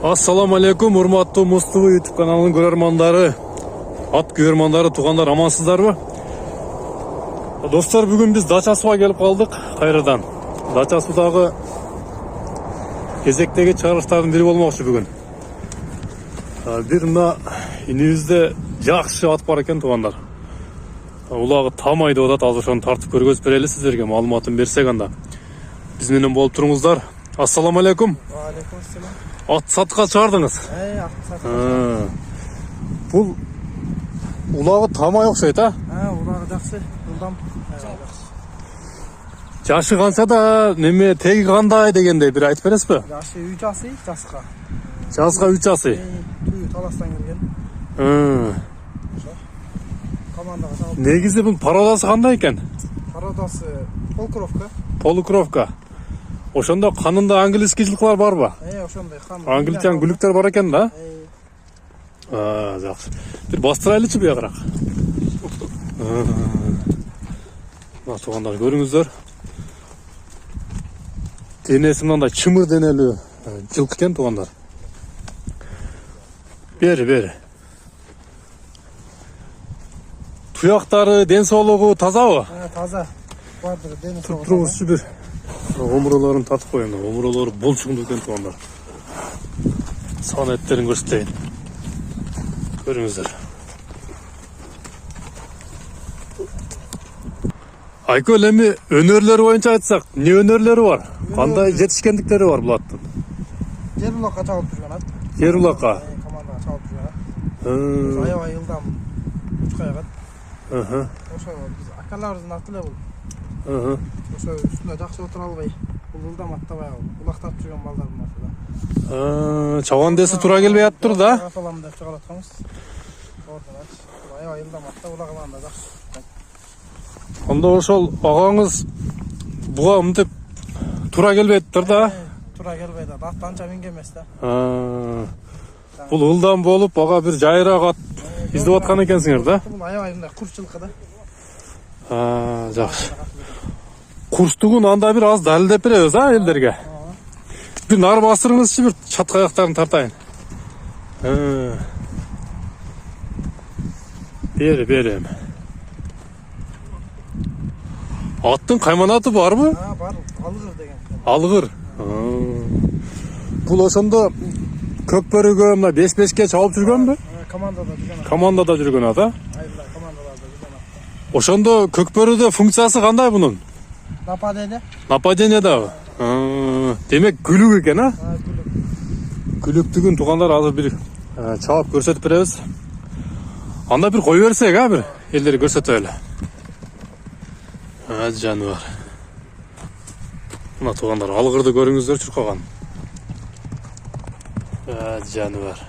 Assalamu alaikum, урматтуу Муз-ТВ YouTube kanalının görөрмандары, at görөрмандары, тугандар, амансыздарбы? Достор, бүгүн биз дача сууга келип калдык кайрадан. Дача суудагы кезектеги чыгарыштардын бири болмокчу бүгүн. Бир мына инибизде жакшы ат бар экен, тугандар. Улагы тамай деп атат, азыр ошону тартып көргөзүп берели сиздерге, маалыматын берсек анда. Биз менен болуп туруңуздар. Ассаламу алейкум. Алейкум ассалам. Ат сатка чыгардыңыз. Ат сатка. Бул улагы тамай окшойт, Улагы жакшы, жылдам. Жашы канчада, неме теги кандай дегендей бир айтып бересизби? Жашы 3 асы, жаска. Жазга 3 асы. Түйү таластан келген. Командага салып. Негизи бул пародасы кандай экен? Пародасы полукровка. Полукровка. Ошондо канында английский жылкылар барбы? Ошондой қан. Англичан гүлүктөр бар экен да? Жакшы. Бир бастырайлычы буягыраак. Мына тугандар, көрүңүздөр. Денеси мындай чымыр денелүү жылкы экен, тугандар. Бери. Туяктары, ден соолугу тазабы? Таза. Бардыр, дени соолугу. Туруңузчу бир. Омуролорун тартып коеюн. Омуролору болчуңдуу экен, тугандар. Сан эттерин көрсөтөйүн. Көрүңүздөр. Айкөл, эми өнөрлөрү боюнча айтсак, эмне өнөрлөрү бар? Кандай жетишкендиктери бар бул аттын? Жер улакка чалып жүргөн ат. Жер улакка. Командага чалып жүргөн ат. Аябай жылдам учкай агат. Ошо биз акаларыбыздын аты эле бул. Ошо үстүнө жакшы отура албай, бул жылдам атта баягы улактап жүргөн балдардын аты да. Чабандеси туура келбей атыптыр да? Аталам деп чыгарып атканбыз. Аябай жылдам атта улагаланда жакшы. Анда ошол агаңыз буга мынтип туура келбейдиптир да? Туура келбейт, ат анча минген эмес да. Бул ылдам болуп, ага бир жайыраак ат издеп аткан экенсиңер да? Бул аябай мындай курч жылкы да. Жакшы. Курчтугун анда бир аз далилдеп беребиз, элдерге. Бир нар бастырыңызчы, бир чатка аяктарын тартайын. Бери. Аттын кайманаты барбы? Бар, алгыр деген. Алгыр. Бул ошондо көкбөрүгө мына 5-5ке чабып жүргөнбү? Командада жүргөн. Командада жүргөн ат, Айла командаларда жүргөн ат. Ошондо көкбөрүдө функциясы кандай бунун? Нападение. Нападениедабы? Демек күлүк экен, Күлүк. Күлүктүгүн тугандар азыр бир чабып көрсөтүп беребиз. Анда бир кой берсек, бир элдерге көрсөтөлү. Жаныбар. Мына тугандар, алгырды көрүңүздөр чуркаган. Жаныбар.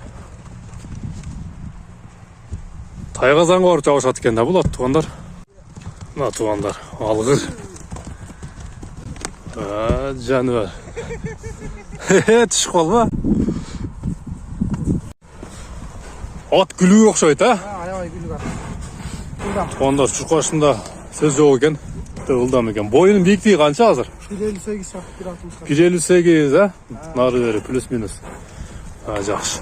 Тайгазанга барып жабышат экен да бул ат, тугандар. Мына тугандар, алгыр. Жаныбар. Түшүп калбы? Ат күлүгү окшойт, Аябай күлүк ат. Жылдам. Тугандар, чуркашында сөз жок экен. Ылдам экен. Боюнун бийиктиги канча азыр? 158 сак, 160. 158, нары бери плюс минус. Жакшы.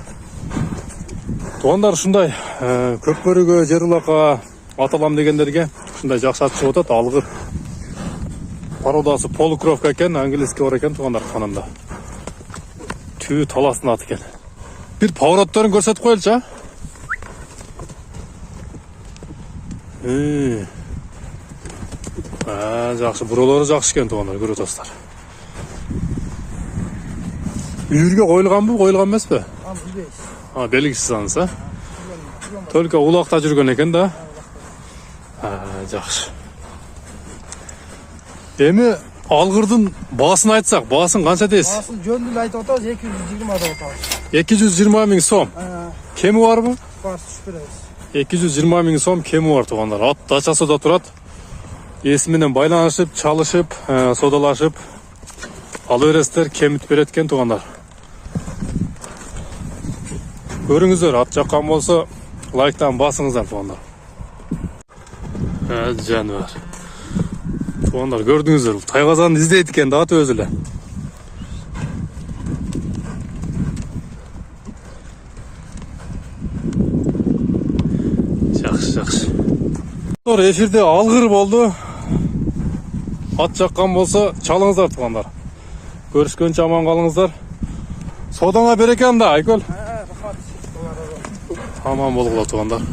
Тугандар, ушундай көкбөрүгө, жер улакка аталам дегендерге ушундай жакшы ат чыгып атат, алгыр. Пародасы полукровка экен, английский бар экен, тугандар, канында. Түйү таластын аты экен. Бир поворотторун көрсөтүп коелучу, жакшы, буролору жакшы экен, тугандар, көрүп атасыздар. Үйүргө коюлганбы, коюлган эмеспи? Билбейбиз. Белгисиз анысы. Только улакта жүргөн экен да. Жакшы. Эми алгырдын баасын айтсак, баасын канча дейсиз? Баасын жөндү айтып атабыз, 220 деп атабыз. 220 миң сом. Кеми барбы? Бар, түшүп беребиз. 220 миң сом кеми бар, тугандар. Ат дачасында турат. Эси менен байланышып, чалышып, содалашып ала бересиздер, кемитип берет экен, тугандар. Көрүңүздөр, ат жаккан болсо лайктан басыңыздар, тугандар. Жаныбар. Тугандар, көрдүңүздөр, тайгазанды издейт экен да ат өзү эле. Жақсы. Doğru, эфирде алғыр болды. Ат жаққан болса, çalыңыздар туғандар. Көріскенше аман қалыңыздар. Содаңа береке анда, Айкөл. Рахмат. Аман болғыла туғандар.